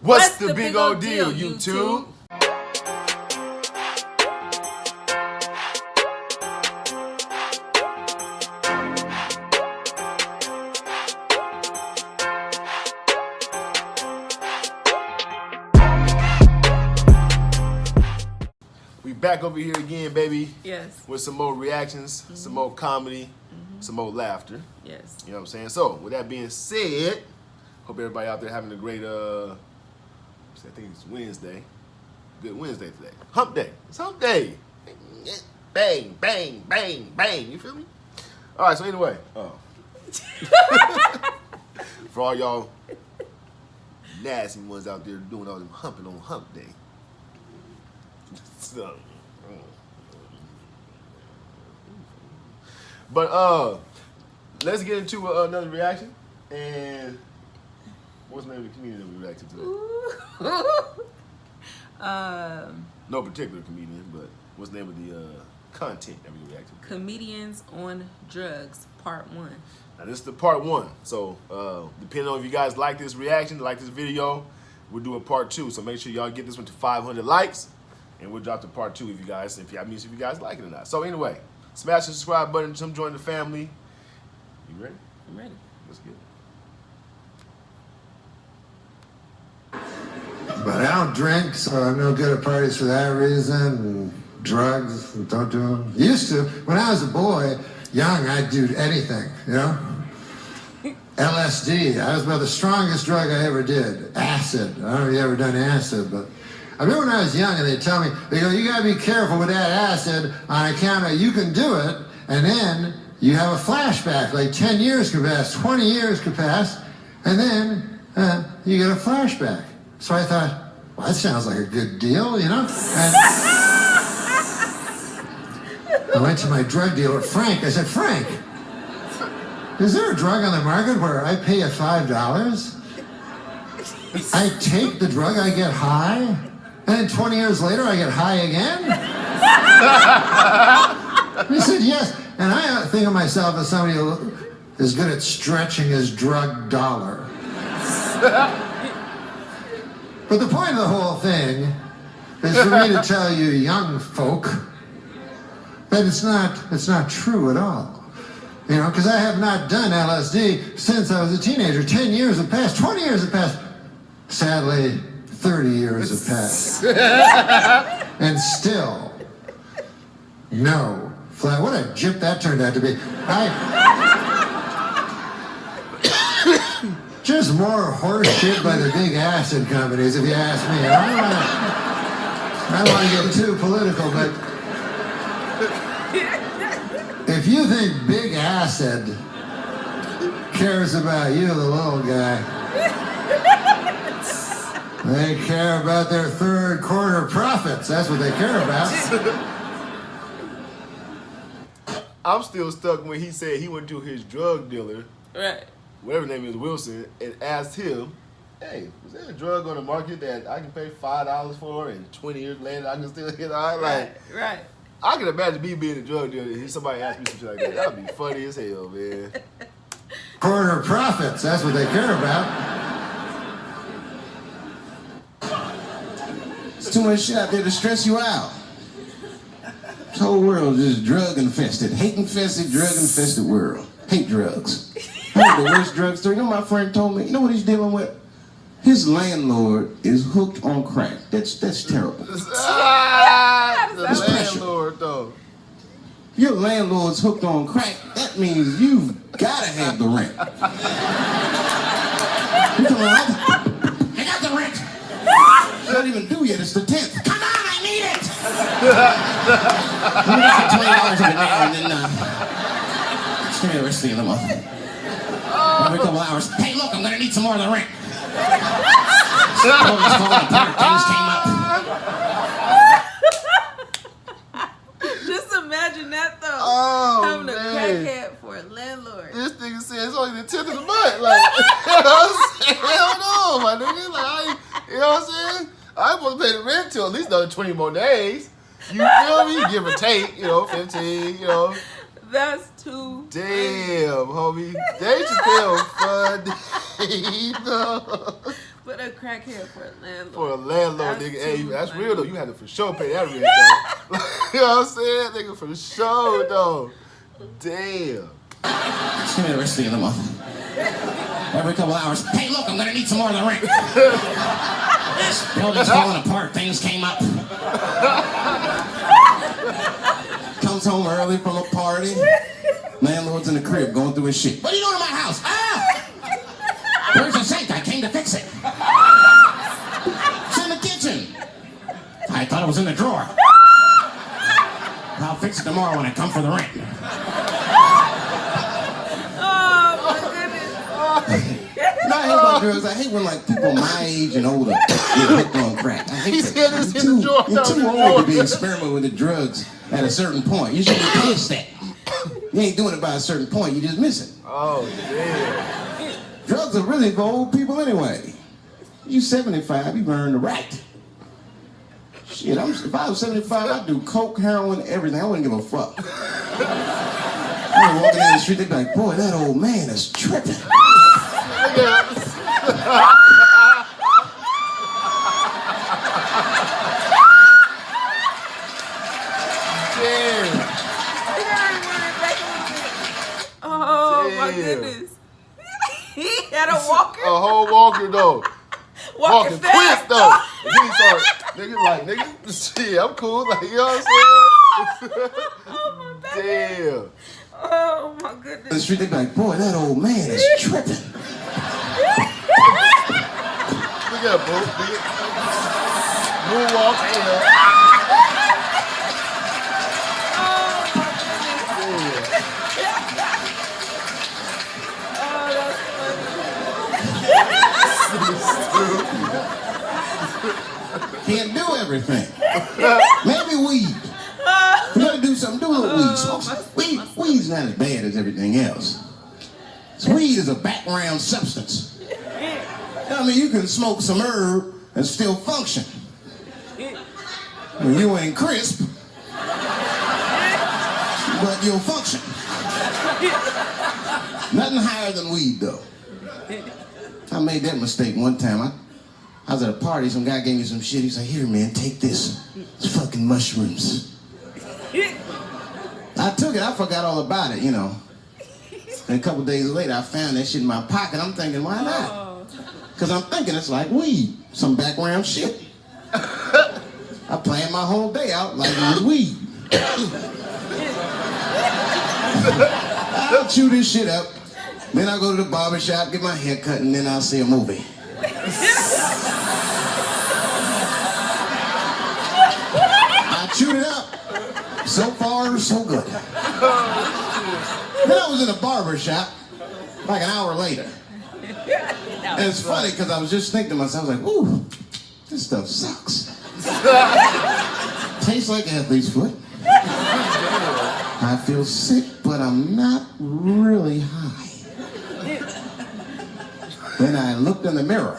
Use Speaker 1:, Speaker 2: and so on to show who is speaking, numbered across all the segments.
Speaker 1: What's the big old deal, YouTube? We back over here again, baby.
Speaker 2: Yes.
Speaker 1: With some more reactions, some more comedy, some more laughter.
Speaker 2: Yes.
Speaker 1: You know what I'm saying? So, with that being said, hope everybody out there having a great, I think it's Wednesday. Good Wednesday today. Hump day. It's hump day. Bang, bang, bang, bang. You feel me? All right, so anyway. For all y'all nasty ones out there doing all them humping on hump day. So, but let's get into another reaction. And what's the name of the comedian that we reacted to? No particular comedian, but what's the name of the content that we reacted to?
Speaker 2: Comedians on Drugs, Part 1.
Speaker 1: Now this is the part 1. So depending on if you guys like this reaction, like this video, we'll do a part 2. So make sure y'all get this one to 500 likes. And we'll drop the part 2 if you guys like it or not. So anyway, smash the subscribe button, come join the family. You ready?
Speaker 2: I'm ready.
Speaker 1: Let's get it.
Speaker 3: But I don't drink, so I'm no good at parties for that reason. And drugs, don't do them. Used to. When I was a boy, young, I'd do anything, you know? LSD, that was about the strongest drug I ever did. Acid, I don't know if you ever done acid, but I remember when I was young and they'd tell me, they go, you gotta be careful with that acid on account of you can do it, and then you have a flashback, like 10 years could pass, 20 years could pass, and then you get a flashback. So I thought, well, that sounds like a good deal, you know? And I went to my drug dealer, Frank. I said, Frank, is there a drug on the market where I pay you $5? I take the drug, I get high, and then 20 years later I get high again? He said, yes. And I think of myself as somebody who is good at stretching his drug dollar. But the point of the whole thing is for me to tell you young folk that it's not true at all. You know, because I have not done LSD since I was a teenager. 10 years have passed, 20 years have passed. Sadly, 30 years have passed. And still, no. What a gyp that turned out to be. Just more horse shit by the big acid companies, if you ask me. I don't want to get too political, but if you think big acid cares about you, the little guy, they care about their third quarter profits. That's what they care about.
Speaker 1: I'm still stuck when he said he went to his drug dealer,
Speaker 2: Right.
Speaker 1: whatever his name is, Wilson, and asked him, hey, is there a drug on the market that I can pay $5 for and 20 years later I can still get high? Like,
Speaker 2: Right.
Speaker 1: I can imagine me being a drug dealer and somebody asked me some shit like that. That would be funny as hell, man.
Speaker 3: Quarter profits, that's what they care about.
Speaker 4: There's too much shit out there to stress you out. This whole world is drug infested, hate infested, drug infested world. Hate drugs. I heard the worst drug story. You know, my friend told me, you know what he's dealing with? His landlord is hooked on crack. That's terrible.
Speaker 1: The landlord, though.
Speaker 4: Your landlord's hooked on crack. That means you've gotta have the rent. You come on, I got the rent. It's not even due yet. It's the 10th. Come on, I need it. Let me get you $20 every now and then. Just give me the rest of the month. Every couple hours. Hey, look, I'm gonna need some more of the rent. All these falling apart things came up.
Speaker 2: Just imagine that though.
Speaker 1: Oh,
Speaker 2: having a
Speaker 1: man.
Speaker 2: crackhead for a landlord.
Speaker 1: This nigga said it's only the 10th of the month. Like, you know what I'm saying? Hell no, my nigga. Like, you know what I'm saying? I'm supposed to pay the rent till at least another 20 more days. You feel me? Give or take, 15,
Speaker 2: That's too
Speaker 1: Damn, homie. Dave Chappelle funny. No.
Speaker 2: But a crackhead for a landlord.
Speaker 1: For a landlord,
Speaker 2: That's
Speaker 1: nigga. Hey,
Speaker 2: too
Speaker 1: that's
Speaker 2: funny.
Speaker 1: real though. You had to for sure pay that rent though. You know what I'm saying? Nigga, for sure though. Damn.
Speaker 4: Just give me the rest of the month. Every couple hours, hey, look, I'm gonna need some more of the rent. This building's falling apart, things came up. Comes home early from a party. Landlord's in the crib going through his shit. What are you doing in my house? Ah! Where's the sink? I came to fix it. It's in the kitchen. I thought it was in the drawer. I'll fix it tomorrow when I come for the rent.
Speaker 2: Oh my goodness.
Speaker 4: No, I hate about drugs. I hate when like people my age and older get hooked on crack. I hate
Speaker 1: He
Speaker 4: that.
Speaker 1: said it's in the drawer.
Speaker 4: You're too old to be experimenting with the drugs at a certain point. You should be pissed at. You ain't doing it by a certain point. You just miss it.
Speaker 1: Oh, damn.
Speaker 4: Drugs are really for old people anyway. You 75, you've earned the right. Shit, if I was 75, I'd do coke, heroin, everything. I wouldn't give a fuck. I'd be walking down the street, they'd be like, boy, that old man is tripping.
Speaker 1: Damn.
Speaker 2: Oh my
Speaker 1: Damn.
Speaker 2: goodness. He had a walker.
Speaker 1: A whole walker though.
Speaker 2: Walking
Speaker 1: quick
Speaker 2: fast.
Speaker 1: though. And then he started, nigga, shit, I'm cool. Like, you know what I'm saying?
Speaker 2: Oh my back.
Speaker 1: Damn.
Speaker 2: Oh my
Speaker 4: The
Speaker 2: goodness.
Speaker 4: street, they'd be like, boy, that old man is tripping.
Speaker 1: Look at that, bro. Moonwalk, yeah.
Speaker 4: Can't do everything. Maybe weed. If you gotta do something, do a little weed. Smoke some. Weed's not as bad as everything else. So weed is a background substance. I mean, you can smoke some herb and still function. Well, you ain't crisp, but you'll function. Nothing higher than weed, though. I made that mistake one time. I was at a party, some guy gave me some shit. He's like, here, man, take this. It's fucking mushrooms. I took it, I forgot all about it, you know. And a couple days later, I found that shit in my pocket. I'm thinking, why not? Because I'm thinking it's like weed, some background shit. I planned my whole day out like it was weed. I'll chew this shit up. Then I'll go to the barber shop, get my hair cut, and then I'll see a movie. I chewed it up. So far, so good. Then I was in a barber shop like an hour later. And it's funny because I was just thinking to myself, I was like, ooh, this stuff sucks. Tastes like athlete's foot. I feel sick, but I'm not really high. Then I looked in the mirror.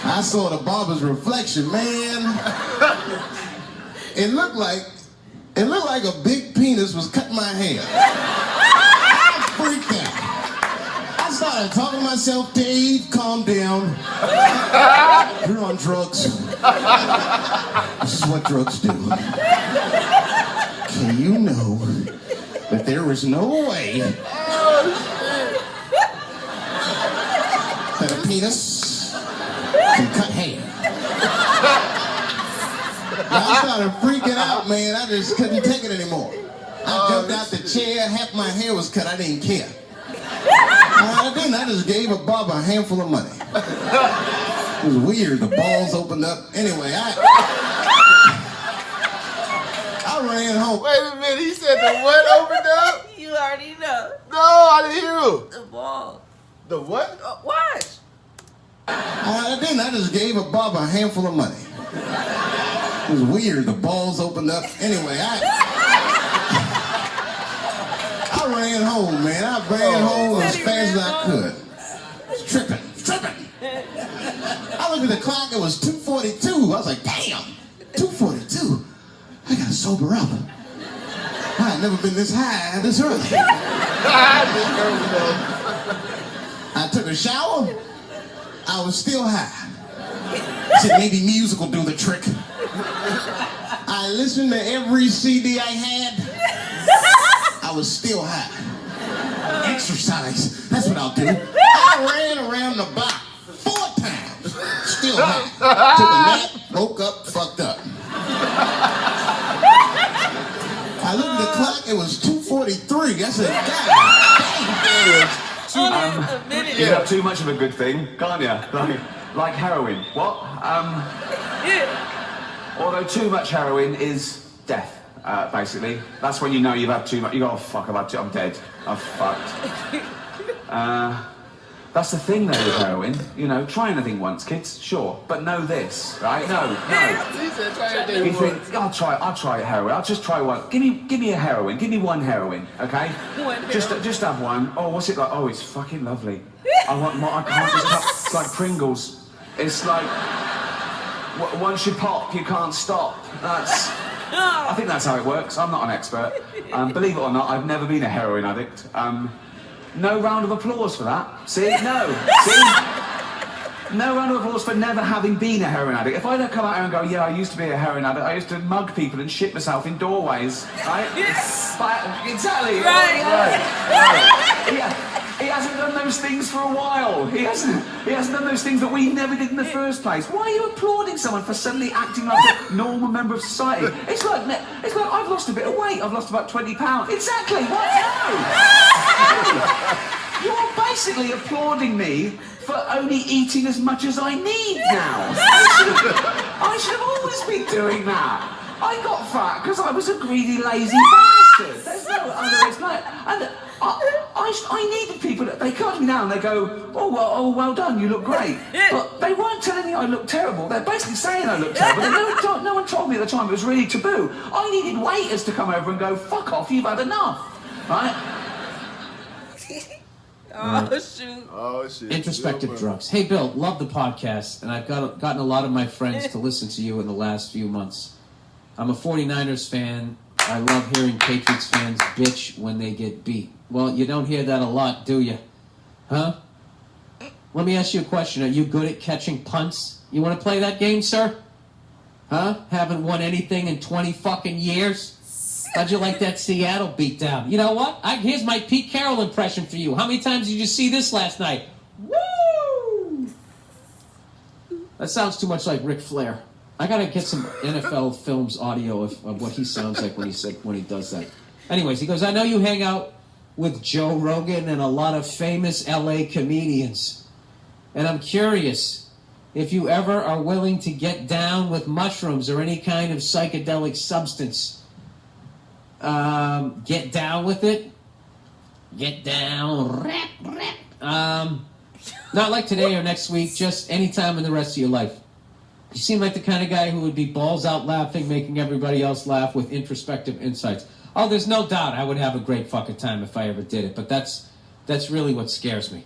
Speaker 4: I saw the barber's reflection, man. It looked like a big penis was cutting my hair. I freaked out. I started talking to myself, Dave, calm down. You're on drugs. This is what drugs do. Okay, you know that there is no way that a penis can cut hair. I started freaking out, man. I just couldn't take it anymore. I jumped out the chair, half my hair was cut, I didn't care. I didn't, I just gave a barber a handful of money. It was weird, the balls opened up. Anyway, I ran home.
Speaker 1: Wait a minute, he said the what opened up?
Speaker 2: You already know.
Speaker 1: No, I didn't hear him.
Speaker 2: The ball.
Speaker 1: The what?
Speaker 2: Watch.
Speaker 4: I didn't, I just gave a barber a handful of money. It was weird, the balls opened up. Anyway, I ran home, man. I ran home as fast as I could. It's tripping. I looked at the clock, it was 2:42. I was like, damn, 2:42. I gotta sober up. I had never been this high this early. I I took a shower. I was still high. I said maybe music will do the trick. I listened to every CD I had. I was still high. Exercise. That's what I'll do. I ran around the block 4 times. Still high. Took a nap, woke up, fucked up. I looked at the clock, it was 2:43. I said, God
Speaker 5: You have too much of a good thing, can't you? Like heroin. What? Although too much heroin is death, basically. That's when you know you've had too much. You go, oh fuck, I'm dead. I've fucked. That's the thing though with heroin. You know, try anything once, kids, sure. But know this, right? No. You think, I'll try heroin. I'll just try one. Give me a heroin. Give me one heroin, okay? Just have one. Oh, what's it like? Oh, it's fucking lovely. I want more. I can't just have, it's like Pringles. It's like once you pop, you can't stop. I think that's how it works. I'm not an expert. Believe it or not, I've never been a heroin addict. No round of applause for that. See? No. See? No round of applause for never having been a heroin addict. If I don't come out here and go, yeah, I used to be a heroin addict, I used to mug people and shit myself in doorways, right? Exactly. Right. Yeah. He hasn't done those things for a while. He hasn't done those things that we never did in the first place. Why are you applauding someone for suddenly acting like a normal member of society? It's like I've lost a bit of weight. I've lost about 20 pounds. Exactly. What? No. You're basically applauding me for only eating as much as I need now. I should have always been doing that. I got fat because I was a greedy, lazy bastard. There's no other explanation. And I needed people that they come to me now and they go, oh, well done, you look great. But they weren't telling me I looked terrible. They're basically saying I look terrible. No one told me at the time. It was really taboo. I needed waiters to come over and go, fuck off, you've had enough. Right?
Speaker 2: Oh, shoot.
Speaker 1: Oh, shit.
Speaker 6: Introspective drugs. Hey, Bill, love the podcast, and I've gotten a lot of my friends to listen to you in the last few months. I'm a 49ers fan. I love hearing Patriots fans bitch when they get beat. Well, you don't hear that a lot, do you? Huh? Let me ask you a question. Are you good at catching punts? You want to play that game, sir? Huh? Haven't won anything in 20 fucking years? How'd you like that Seattle beatdown? You know what? Here's my Pete Carroll impression for you. How many times did you see this last night? Woo! That sounds too much like Ric Flair. I gotta get some NFL Films audio of what he sounds like when he does that. Anyways, he goes, I know you hang out with Joe Rogan and a lot of famous LA comedians. And I'm curious if you ever are willing to get down with mushrooms or any kind of psychedelic substance. Get down with it. Get down. Not like today or next week, just any time in the rest of your life. You seem like the kind of guy who would be balls out laughing, making everybody else laugh with introspective insights. Oh, there's no doubt I would have a great fucking time if I ever did it, but that's really what scares me.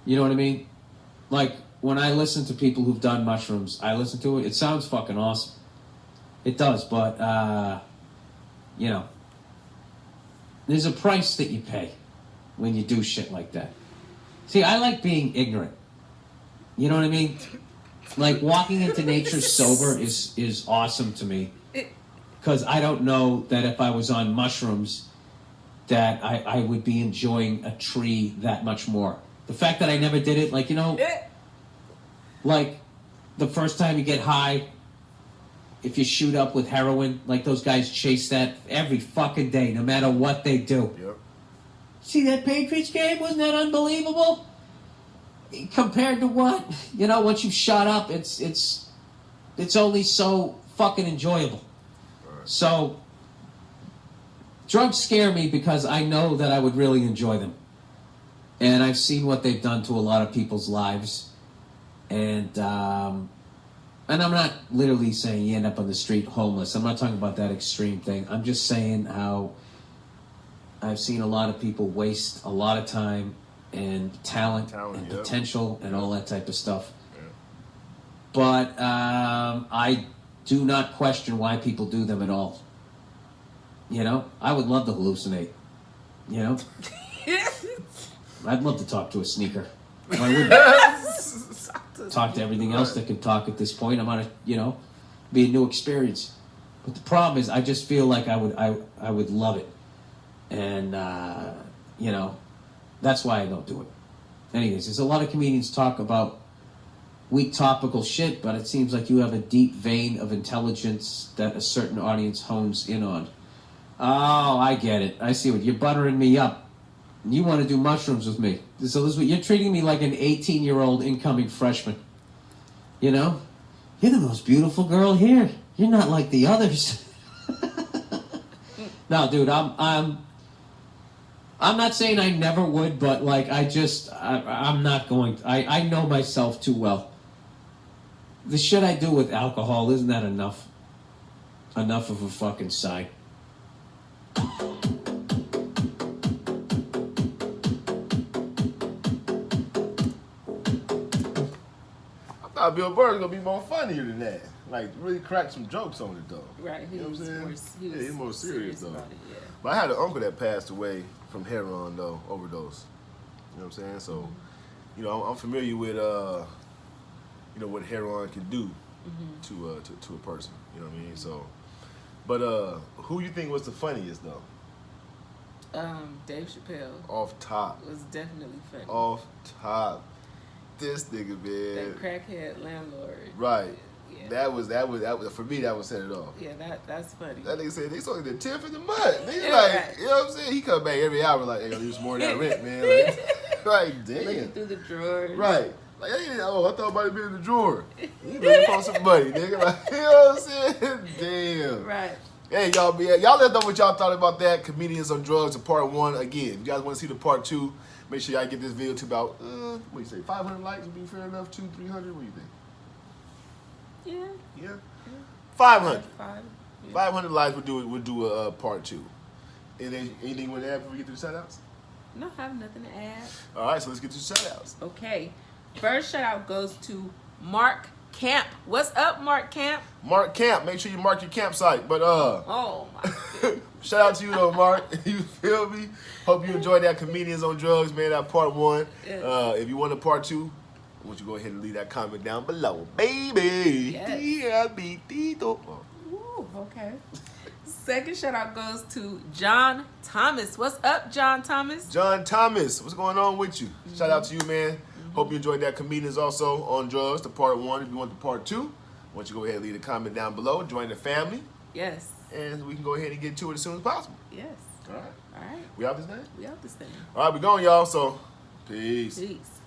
Speaker 6: You know what I mean? Like, when I listen to people who've done mushrooms, I listen to it, it sounds fucking awesome. It does, but, you know, there's a price that you pay when you do shit like that. See, I like being ignorant. You know what I mean? Like, walking into nature sober is awesome to me. Because I don't know that if I was on mushrooms that I would be enjoying a tree that much more. The fact that I never did it, like, you know, like, the first time you get high, if you shoot up with heroin, like those guys chase that every fucking day, no matter what they do.
Speaker 1: Yep.
Speaker 6: See that Patriots game? Wasn't that unbelievable? Compared to what? You know, once you've shot up, it's only so fucking enjoyable. Right. So, drugs scare me because I know that I would really enjoy them. And I've seen what they've done to a lot of people's lives. And I'm not literally saying you end up on the street homeless. I'm not talking about that extreme thing. I'm just saying how I've seen a lot of people waste a lot of time and talent and
Speaker 1: yep.
Speaker 6: potential and all that type of stuff.
Speaker 1: Yeah.
Speaker 6: But I do not question why people do them at all. You know? I would love to hallucinate. You know? I'd love to talk to a sneaker. Why wouldn't? Talk to everything else that can talk at this point. I'm on a, be a new experience. But the problem is, I just feel like I would love it, and that's why I don't do it. Anyways, there's a lot of comedians talk about weak topical shit, but it seems like you have a deep vein of intelligence that a certain audience hones in on. Oh, I get it. I see what you're buttering me up. You want to do mushrooms with me. So this is what you're treating me like an 18-year-old incoming freshman. You're the most beautiful girl here. You're not like the others. No, dude, I'm not saying I never would, but like I'm not going to. I know myself too well. The shit I do with alcohol, isn't that enough? Enough of a fucking sigh.
Speaker 1: I thought Bill Burr was gonna be more funnier than that. Like really crack some jokes on it though.
Speaker 2: Right.
Speaker 1: You know what I'm saying? He's more serious though.
Speaker 2: About it, yeah.
Speaker 1: But I had an uncle that passed away from heroin though, overdose. You know what I'm saying? So, I'm familiar with what heroin can do to a person. You know what I mean? So, but who you think was the funniest though?
Speaker 2: Dave Chappelle.
Speaker 1: Off top.
Speaker 2: Was definitely funny.
Speaker 1: Off top. This nigga, man.
Speaker 2: That crackhead landlord.
Speaker 1: Right.
Speaker 2: Yeah.
Speaker 1: That was for me. That would set it off.
Speaker 2: Yeah, that's funny.
Speaker 1: That nigga said they sold the 10th in the month. Nigga
Speaker 2: Yeah,
Speaker 1: like,
Speaker 2: right.
Speaker 1: you know what I'm saying? He come back every hour like, hey, yo, use more than that rent, man. Like damn.
Speaker 2: Looking through the drawers.
Speaker 1: Right. Like, hey, I thought about it being in the drawer. You looking for some money, nigga. Like, you know what I'm saying? Damn.
Speaker 2: Right.
Speaker 1: Hey, y'all let us know what y'all thought about that. Comedians on Drugs, part 1. Again, if you guys want to see the part 2, make sure y'all get this video to about, what do you say, 500 likes would be fair enough? 200, 300? What do you think?
Speaker 2: Yeah.
Speaker 1: Yeah? 500.
Speaker 2: 500
Speaker 1: likes would do a part 2. And then anything you want to add before we get to the shout-outs?
Speaker 2: No, I have nothing to add.
Speaker 1: All right, so let's get to the shout-outs.
Speaker 2: Okay. First shout out goes to Mark Camp. What's up, Mark Camp?
Speaker 1: Mark Camp, make sure you mark your campsite. But
Speaker 2: Oh my goodness.
Speaker 1: shout out to you though, Mark. You feel me? Hope you enjoyed that Comedians on Drugs, man. That part 1.
Speaker 2: Yes.
Speaker 1: If you want a part 2, I want you to go ahead and leave that comment down below, baby.
Speaker 2: Yes. Ooh, okay. Second shout out goes to John Thomas. What's up, John Thomas?
Speaker 1: John Thomas, what's going on with you? Shout out to you, man. Hope you enjoyed that Comedians also on Drugs, the part 1. If you want the part 2, I want you to go ahead and leave a comment down below. Join the family.
Speaker 2: Yes.
Speaker 1: And we can go ahead and get to it as soon as possible.
Speaker 2: Yes.
Speaker 1: All right.
Speaker 2: All right.
Speaker 1: We out this thing?
Speaker 2: We out this thing.
Speaker 1: All right, we going, y'all. So, peace.
Speaker 2: Peace.